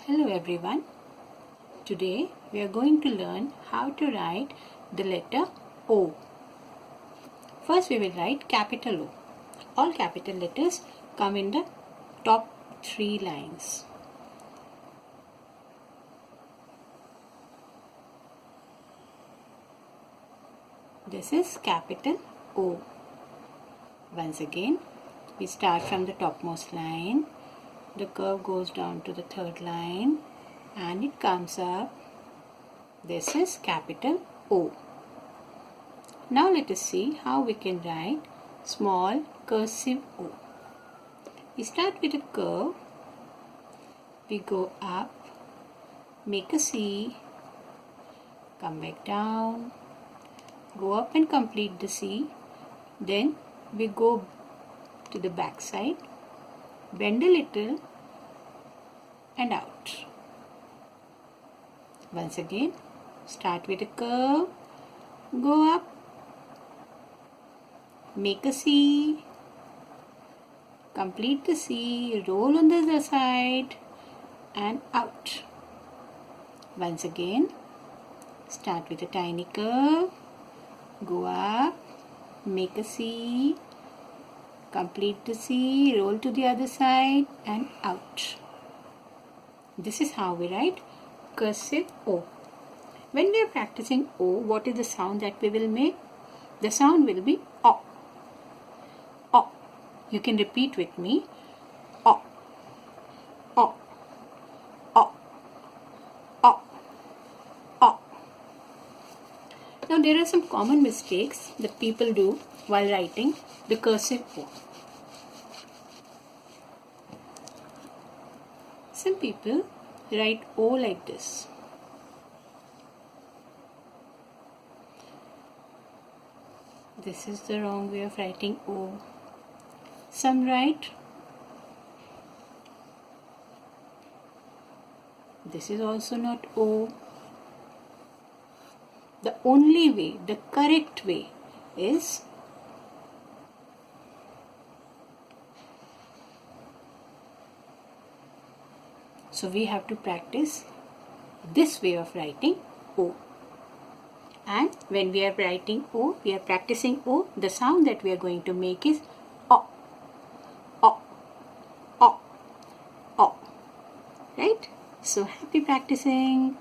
Hello everyone. Today we are going to learn how to write the letter O. First we will write capital O. All capital letters come in the top 3 lines. This is capital O. Once again, we start from the topmost line. The curve goes down to the third line and it comes up. This is capital O. Now let us see how we can write small cursive O. We start with a curve. We go up, make a C, come back down, go up and complete the C. Then we go to the back side, bend a little and out. Once again, start with a curve, go up, make a C, complete the C, roll on the other side and out. Once again, start with a tiny curve, go up, make a C, complete the C, roll to the other side and out. This is how we write cursive O. When we are practicing O, what is the sound that we will make? The sound will be O. O. You can repeat with me. O. O. O. O. O. Now there are some common mistakes that people do while writing the cursive O. Some people write O like this. This is the wrong way of writing O. Some write. This is also not O. The only way, the correct way is so we have to practice this way of writing O. And when we are writing O, we are practicing O, the sound that we are going to make is O. O. O. O. Right? So happy practicing.